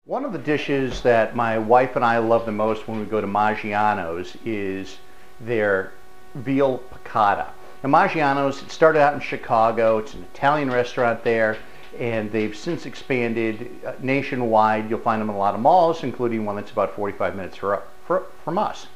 One of the dishes that my wife and I love the most when we go to Maggiano's is their veal piccata. Now, Maggiano's, it started out in Chicago. It's an Italian restaurant there, and they've since expanded nationwide. You'll find them in a lot of malls, including one that's about 45 minutes from us.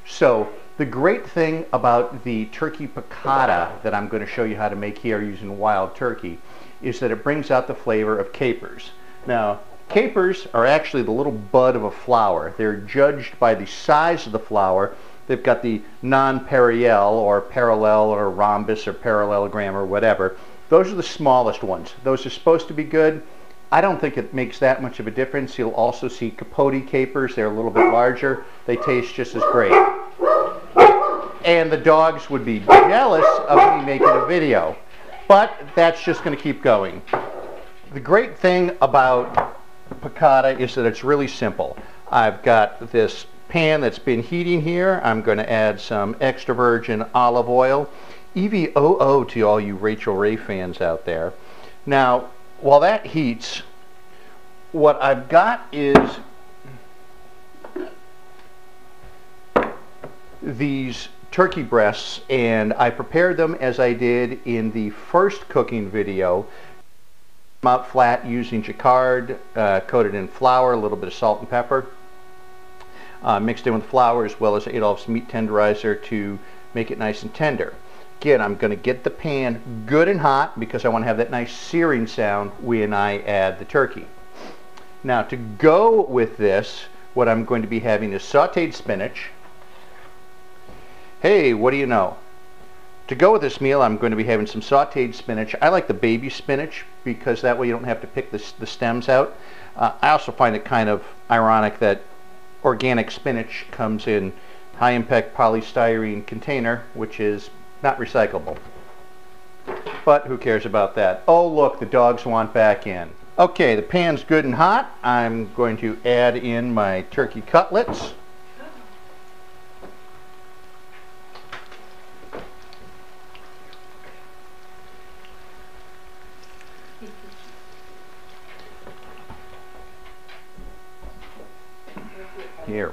So the great thing about the turkey piccata that I'm going to show you how to make here using wild turkey is that it brings out the flavor of capers. Now, capers are actually the little bud of a flower. They're judged by the size of the flower. They've got the non-periel or parallel or rhombus or parallelogram or whatever. Those are the smallest ones. Those are supposed to be good. I don't think it makes that much of a difference. You'll also see capote capers. They're a little bit larger. They taste just as great. And the dogs would be jealous of me making a video. But that's just going to keep going. The great thing about piccata is that it's really simple. I've got this pan that's been heating here. I'm going to add some extra virgin olive oil. EVOO to all you Rachel Ray fans out there. Now, while that heats, what I've got is these turkey breasts, and I prepared them as I did in the first cooking video. Out flat using jacquard, coated in flour, a little bit of salt and pepper, mixed in with flour as well as Adolph's meat tenderizer to make it nice and tender. Again, I'm going to get the pan good and hot because I want to have that nice searing sound when I add the turkey. Now, to go with this, what I'm going to be having is sauteed spinach. Hey, what do you know? To go with this meal, I'm going to be having some sauteed spinach. I like the baby spinach because that way you don't have to pick the stems out. I also find it kind of ironic that organic spinach comes in high-impact polystyrene container, which is not recyclable. But who cares about that? Oh, look, the dogs want back in. Okay, the pan's good and hot. I'm going to add in my turkey cutlets. Here.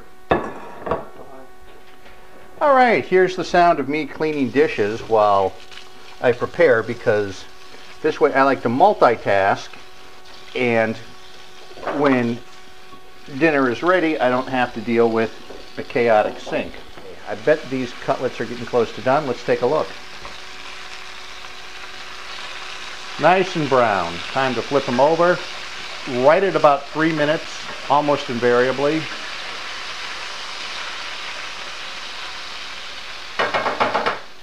All right, here's the sound of me cleaning dishes while I prepare, because this way I like to multitask, and when dinner is ready I don't have to deal with a chaotic sink. I bet these cutlets are getting close to done. Let's take a look. Nice and brown. Time to flip them over. Right at about 3 minutes, almost invariably.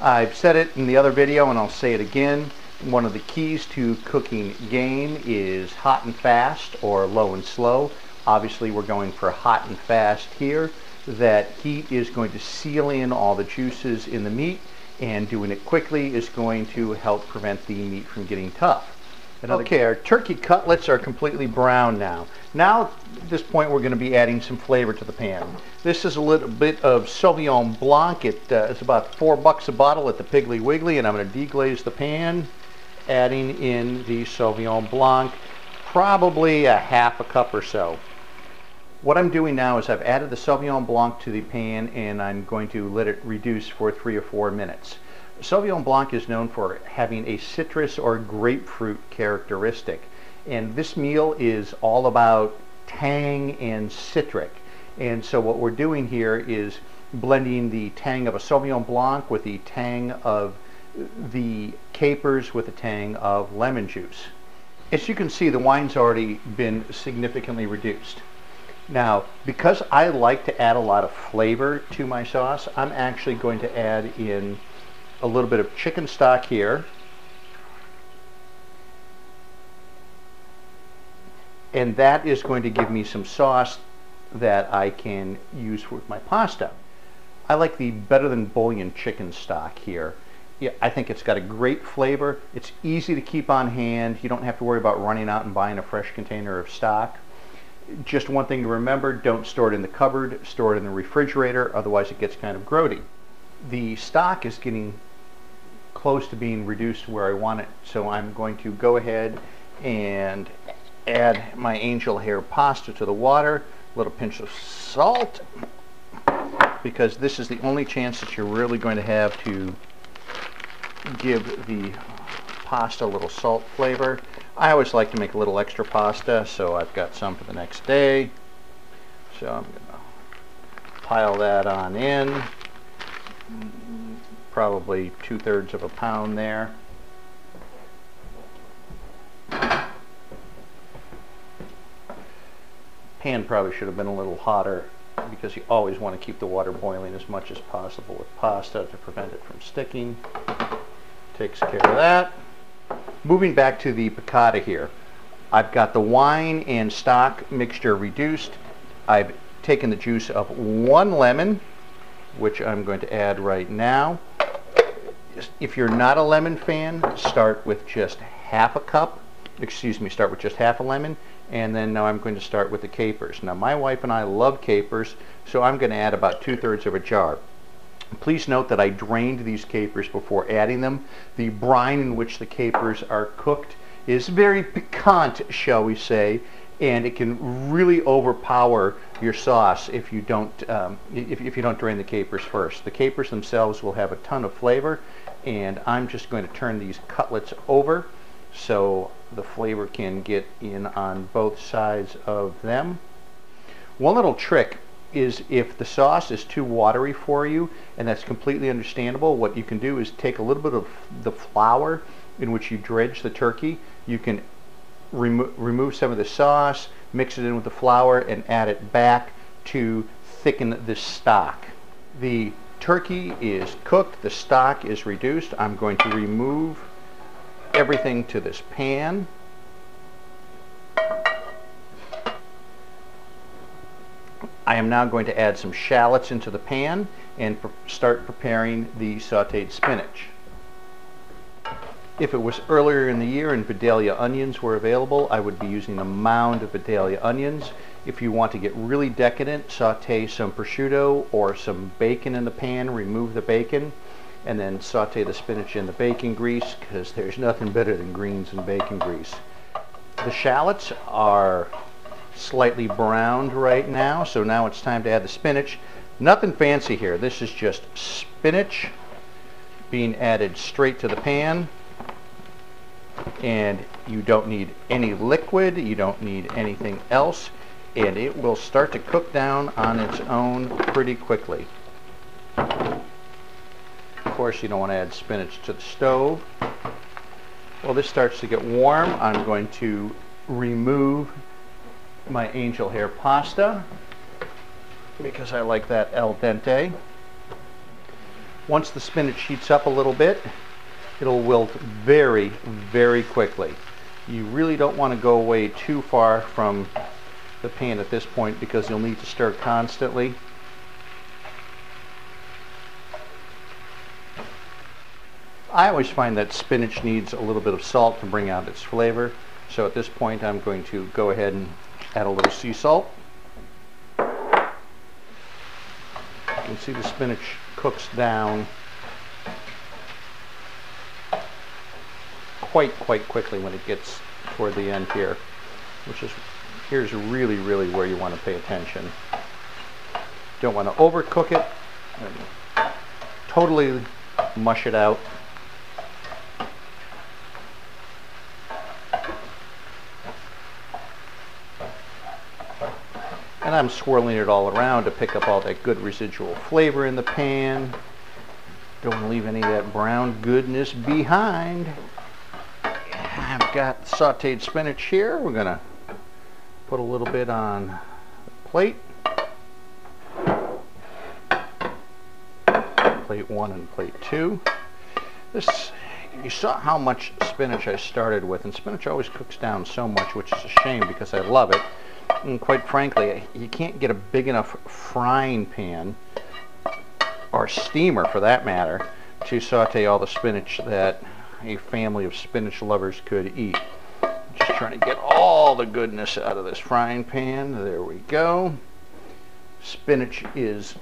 I've said it in the other video and I'll say it again. One of the keys to cooking game is hot and fast or low and slow. Obviously we're going for hot and fast here. That heat is going to seal in all the juices in the meat, and doing it quickly is going to help prevent the meat from getting tough. Okay, our turkey cutlets are completely brown now. Now, at this point, we're going to be adding some flavor to the pan. This is a little bit of Sauvignon Blanc. It's about $4 a bottle at the Piggly Wiggly, and I'm going to deglaze the pan, adding in the Sauvignon Blanc, probably a half a cup or so. What I'm doing now is I've added the Sauvignon Blanc to the pan, and I'm going to let it reduce for 3 or 4 minutes. Sauvignon Blanc is known for having a citrus or grapefruit characteristic, and this meal is all about tang and citric. And so what we're doing here is blending the tang of a Sauvignon Blanc with the tang of the capers with the tang of lemon juice. As you can see, the wine's already been significantly reduced. Now, because I like to add a lot of flavor to my sauce, I'm actually going to add in a little bit of chicken stock here, and that is going to give me some sauce that I can use with my pasta. I like the Better Than Bouillon chicken stock here. Yeah, I think it's got a great flavor. It's easy to keep on hand. You don't have to worry about running out and buying a fresh container of stock. Just one thing to remember, don't store it in the cupboard, store it in the refrigerator, otherwise it gets kind of grody. The stock is getting close to being reduced where I want it, so I'm going to go ahead and add my angel hair pasta to the water, a little pinch of salt, because this is the only chance that you're really going to have to give the pasta a little salt flavor. I always like to make a little extra pasta, so I've got some for the next day. So I'm going to pile that on in, probably 2/3 of a pound there. Pan probably should have been a little hotter, because you always want to keep the water boiling as much as possible with pasta to prevent it from sticking. Takes care of that. Moving back to the piccata here, I've got the wine and stock mixture reduced. I've taken the juice of 1 lemon, which I'm going to add right now. If you're not a lemon fan, start with just half a cup. Excuse me, start with just half a lemon. And then now I'm going to start with the capers. Now my wife and I love capers, so I'm going to add about 2/3 of a jar. Please note that I drained these capers before adding them. The brine in which the capers are cooked is very piquant, shall we say, and it can really overpower your sauce if you don't if you don't drain the capers first. The capers themselves will have a ton of flavor, and I'm just going to turn these cutlets over so the flavor can get in on both sides of them. One little trick is, if the sauce is too watery for you, and that's completely understandable, what you can do is take a little bit of the flour in which you dredge the turkey. You can remove some of the sauce, mix it in with the flour, and add it back to thicken the stock. The turkey is cooked, the stock is reduced. I'm going to remove everything to this pan. I am now going to add some shallots into the pan and start preparing the sauteed spinach. If it was earlier in the year and Vidalia onions were available, I would be using a mound of Vidalia onions. If you want to get really decadent, saute some prosciutto or some bacon in the pan, remove the bacon, and then saute the spinach in the bacon grease, because there's nothing better than greens and bacon grease. The shallots are slightly browned right now, so now it's time to add the spinach. Nothing fancy here. This is just spinach being added straight to the pan, and you don't need any liquid, you don't need anything else, and it will start to cook down on its own pretty quickly. Of course, you don't want to add spinach to the stove. Well, this starts to get warm. I'm going to remove my angel hair pasta because I like that al dente. Once the spinach heats up a little bit, it'll wilt very, very quickly. You really don't want to go away too far from the pan at this point, because you'll need to stir constantly. I always find that spinach needs a little bit of salt to bring out its flavor, so at this point I'm going to go ahead and add a little sea salt. You can see the spinach cooks down quite quickly when it gets toward the end here, here's really where you want to pay attention. Don't want to overcook it and totally mush it out. And I'm swirling it all around to pick up all that good residual flavor in the pan. Don't want to leave any of that brown goodness behind. I've got sauteed spinach here. We're going to put a little bit on the plate. Plate 1 and plate 2. You saw how much spinach I started with, and spinach always cooks down so much, which is a shame because I love it. And quite frankly, you can't get a big enough frying pan, or steamer for that matter, to saute all the spinach that a family of spinach lovers could eat. Just trying to get all the goodness out of this frying pan. There we go. Spinach is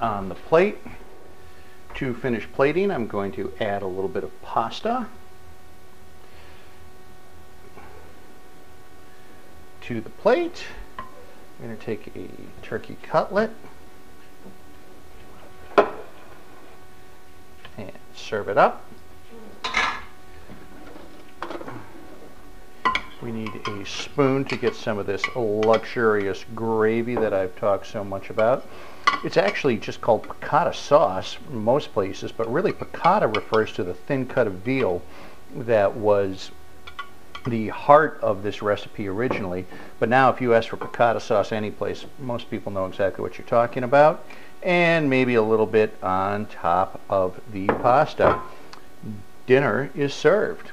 on the plate. To finish plating, I'm going to add a little bit of pasta. to the plate. I'm going to take a turkey cutlet and serve it up. We need a spoon to get some of this luxurious gravy that I've talked so much about. It's actually just called piccata sauce in most places, but really piccata refers to the thin cut of veal that was the heart of this recipe originally. But now if you ask for piccata sauce any place, most people know exactly what you're talking about. And maybe a little bit on top of the pasta. Dinner is served.